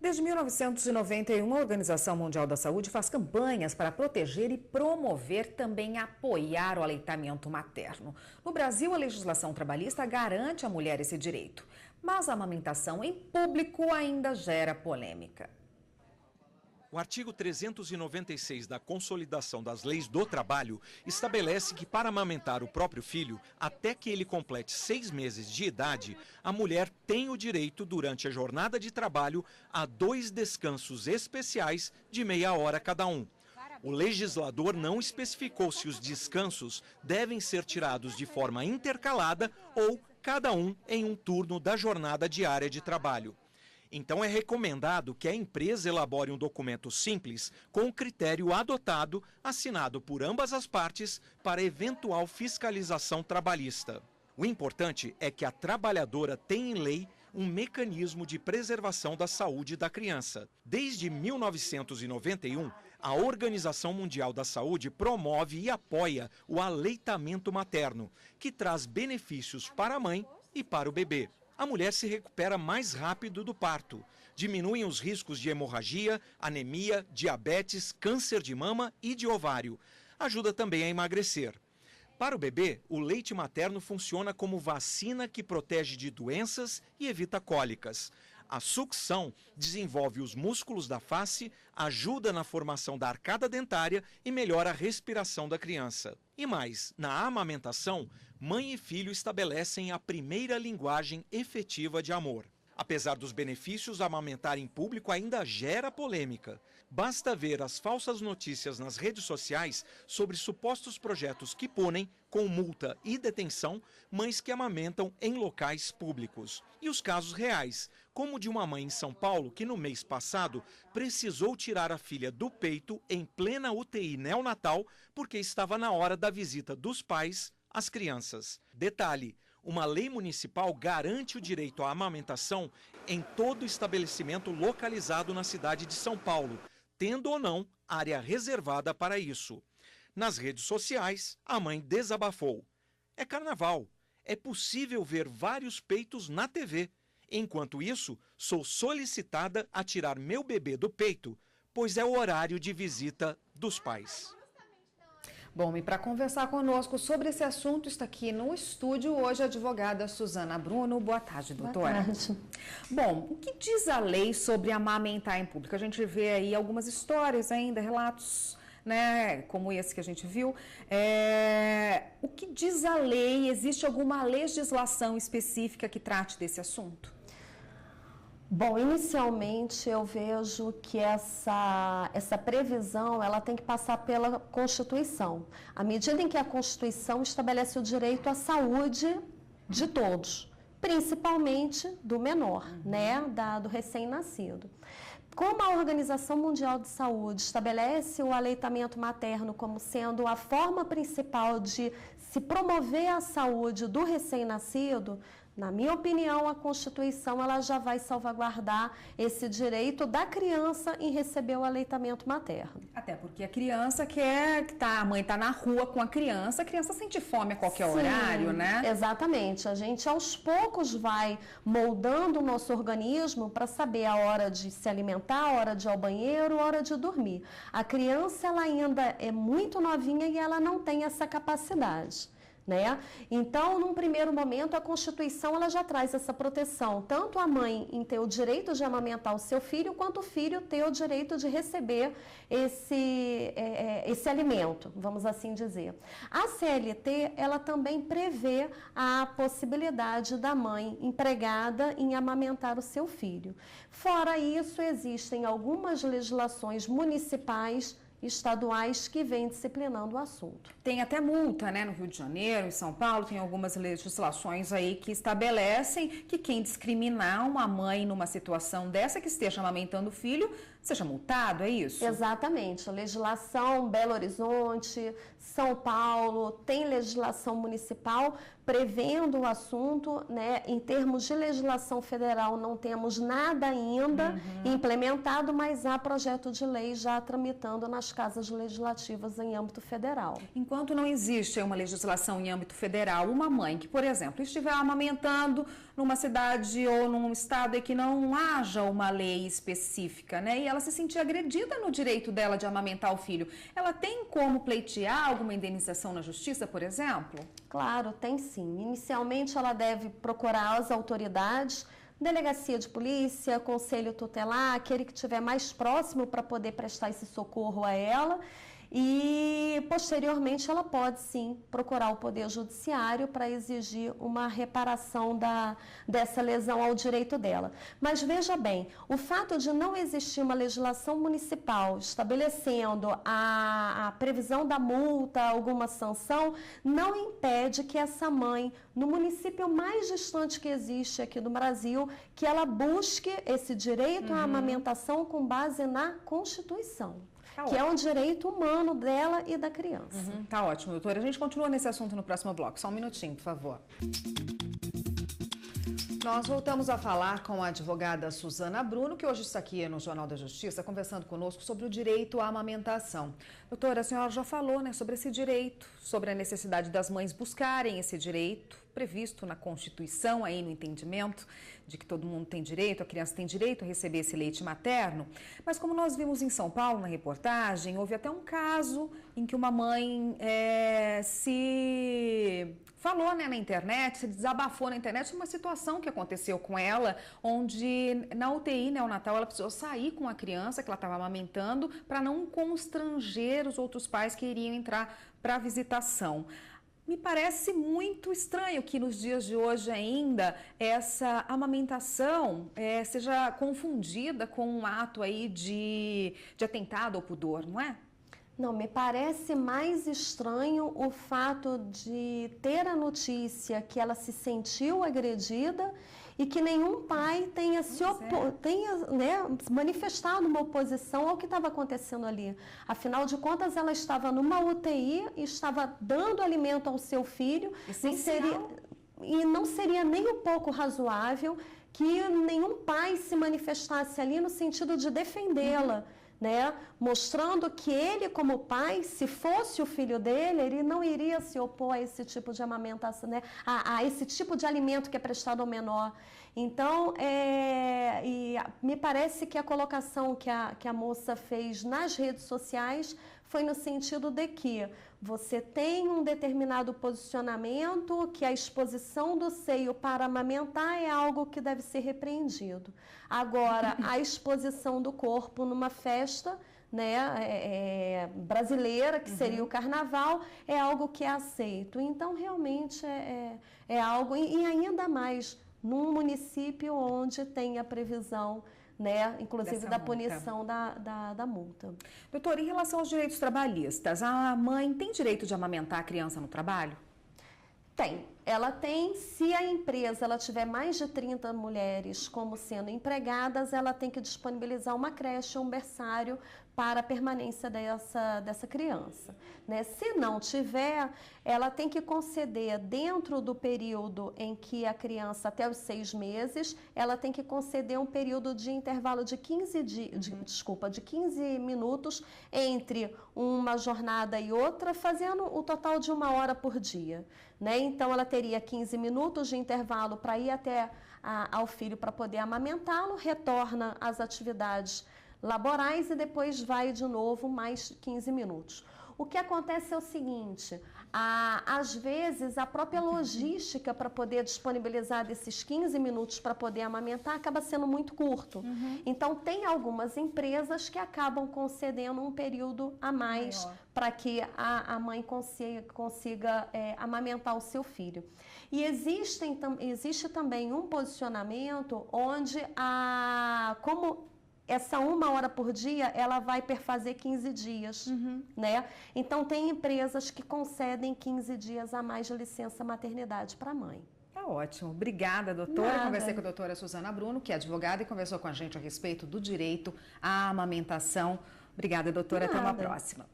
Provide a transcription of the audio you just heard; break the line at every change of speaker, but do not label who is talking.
Desde 1991, a Organização Mundial da Saúde faz campanhas para proteger e promover, também apoiar o aleitamento materno. No Brasil, a legislação trabalhista garante à mulher esse direito, mas a amamentação em público ainda gera polêmica.
O artigo 396 da Consolidação das Leis do Trabalho estabelece que para amamentar o próprio filho, até que ele complete 6 meses de idade, a mulher tem o direito, durante a jornada de trabalho, a 2 descansos especiais de meia hora cada um. O legislador não especificou se os descansos devem ser tirados de forma intercalada ou cada um em um turno da jornada diária de trabalho. Então é recomendado que a empresa elabore um documento simples com o critério adotado, assinado por ambas as partes para eventual fiscalização trabalhista. O importante é que a trabalhadora tem em lei um mecanismo de preservação da saúde da criança. Desde 1991, a Organização Mundial da Saúde promove e apoia o aleitamento materno, que traz benefícios para a mãe e para o bebê. A mulher se recupera mais rápido do parto, diminuem os riscos de hemorragia, anemia, diabetes, câncer de mama e de ovário. Ajuda também a emagrecer. Para o bebê, o leite materno funciona como vacina que protege de doenças e evita cólicas. A sucção desenvolve os músculos da face, ajuda na formação da arcada dentária e melhora a respiração da criança. E mais, na amamentação, mãe e filho estabelecem a primeira linguagem efetiva de amor. Apesar dos benefícios, amamentar em público ainda gera polêmica. Basta ver as falsas notícias nas redes sociais sobre supostos projetos que punem, com multa e detenção, mães que amamentam em locais públicos. E os casos reais, como o de uma mãe em São Paulo que no mês passado precisou tirar a filha do peito em plena UTI neonatal porque estava na hora da visita dos pais às crianças. Detalhe: uma lei municipal garante o direito à amamentação em todo estabelecimento localizado na cidade de São Paulo, tendo ou não área reservada para isso. Nas redes sociais, a mãe desabafou. É carnaval. É possível ver vários peitos na TV. Enquanto isso, sou solicitada a tirar meu bebê do peito, pois é o horário de visita dos pais.
Bom, e para conversar conosco sobre esse assunto, está aqui no estúdio hoje a advogada Suzana Bruno. Boa tarde, doutora.
Boa tarde.
Bom, o que diz a lei sobre amamentar em público? A gente vê aí algumas histórias ainda, relatos, né, como esse que a gente viu. O que diz a lei? Existe alguma legislação específica que trate desse assunto?
Bom, inicialmente eu vejo que essa previsão ela tem que passar pela Constituição. À medida em que a Constituição estabelece o direito à saúde de todos, principalmente do menor, né, do recém-nascido. Como a Organização Mundial de Saúde estabelece o aleitamento materno como sendo a forma principal de se promover a saúde do recém-nascido, na minha opinião, a Constituição ela já vai salvaguardar esse direito da criança em receber o aleitamento materno.
Até porque a criança a mãe está na rua com a criança sente fome a qualquer
Sim,
horário, né?
Exatamente. A gente aos poucos vai moldando o nosso organismo para saber a hora de se alimentar, a hora de ir ao banheiro, a hora de dormir. A criança ela ainda é muito novinha e ela não tem essa capacidade. Né? Então, num primeiro momento, a Constituição ela já traz essa proteção, tanto a mãe em ter o direito de amamentar o seu filho, quanto o filho ter o direito de receber esse alimento, vamos assim dizer. A CLT, ela também prevê a possibilidade da mãe empregada em amamentar o seu filho. Fora isso, existem algumas legislações municipais estaduais que vêm disciplinando o assunto.
Tem até multa, né? No Rio de Janeiro, em São Paulo, tem algumas legislações aí que estabelecem que quem discriminar uma mãe numa situação dessa que esteja amamentando o filho, seja multado, é isso?
Exatamente. A legislação Belo Horizonte, São Paulo, tem legislação municipal prevendo o assunto, né? Em termos de legislação federal, não temos nada ainda implementado, mas há projeto de lei já tramitando nas nas casas legislativas em âmbito federal.
Enquanto não existe uma legislação em âmbito federal, uma mãe que, por exemplo, estiver amamentando numa cidade ou num estado em que não haja uma lei específica, né, e ela se sentir agredida no direito dela de amamentar o filho, ela tem como pleitear alguma indenização na justiça, por exemplo?
Claro, tem sim. Inicialmente, ela deve procurar as autoridades, delegacia de polícia, conselho tutelar, aquele que estiver mais próximo para poder prestar esse socorro a ela. E, posteriormente, ela pode, sim, procurar o Poder Judiciário para exigir uma reparação dessa lesão ao direito dela. Mas, veja bem, o fato de não existir uma legislação municipal estabelecendo a previsão da multa, alguma sanção, não impede que essa mãe, no município mais distante que existe aqui do Brasil, que ela busque esse direito à amamentação com base na Constituição. Que é um direito humano dela e da criança.
Tá ótimo, doutora. A gente continua nesse assunto no próximo bloco. Só um minutinho, por favor. Nós voltamos a falar com a advogada Suzana Bruno, que hoje está aqui no Jornal da Justiça, conversando conosco sobre o direito à amamentação. Doutora, a senhora já falou, né, sobre esse direito, sobre a necessidade das mães buscarem esse direito previsto na Constituição, aí no entendimento de que todo mundo tem direito, a criança tem direito a receber esse leite materno. Mas como nós vimos em São Paulo, na reportagem, houve até um caso em que uma mãe se falou, né, na internet, se desabafou na internet uma situação que aconteceu com ela, onde na UTI neonatal ela precisou sair com a criança que ela estava amamentando para não constranger os outros pais que iriam entrar para a visitação. Me parece muito estranho que nos dias de hoje ainda essa amamentação seja confundida com um ato aí de atentado ao pudor, não é?
Não, me parece mais estranho o fato de ter a notícia que ela se sentiu agredida e que nenhum pai tenha manifestado uma oposição ao que estava acontecendo ali. Afinal de contas, ela estava numa UTI e estava dando alimento ao seu filho e não seria nem um pouco razoável que nenhum pai se manifestasse ali no sentido de defendê-la. Né? Mostrando que ele, como pai, se fosse o filho dele, ele não iria se opor a esse tipo de amamentação, né? a esse tipo de alimento que é prestado ao menor. Então, me parece que a colocação que a moça fez nas redes sociais foi no sentido de que você tem um determinado posicionamento, que a exposição do seio para amamentar é algo que deve ser repreendido. Agora, a exposição do corpo numa festa, né, brasileira, que seria o carnaval, é algo que é aceito. Então, realmente, é algo, e ainda mais num município onde tem a previsão, né, inclusive da punição da multa.
Doutora, em relação aos direitos trabalhistas, a mãe tem direito de amamentar a criança no trabalho?
Tem. Ela tem, se a empresa ela tiver mais de 30 mulheres como sendo empregadas, ela tem que disponibilizar uma creche ou um berçário para a permanência dessa criança. Né? Se não tiver, ela tem que conceder dentro do período em que a criança, até os 6 meses, ela tem que conceder um período de intervalo de 15 minutos entre uma jornada e outra, fazendo o total de 1 hora por dia. Né? Então, ela teria 15 minutos de intervalo para ir até ao filho para poder amamentá-lo, retorna às atividades laborais e depois vai de novo mais 15 minutos. O que acontece é o seguinte, às vezes a própria logística para poder disponibilizar desses 15 minutos para poder amamentar acaba sendo muito curto. Então tem algumas empresas que acabam concedendo um período a mais para que a mãe consiga amamentar o seu filho. E existe também um posicionamento onde como essa 1 hora por dia, ela vai perfazer 15 dias, né? Então, tem empresas que concedem 15 dias a mais de licença maternidade para a mãe.
Tá ótimo. Obrigada, doutora. Conversei com a doutora Suzana Bruno, que é advogada e conversou com a gente a respeito do direito à amamentação. Obrigada, doutora. Até uma próxima.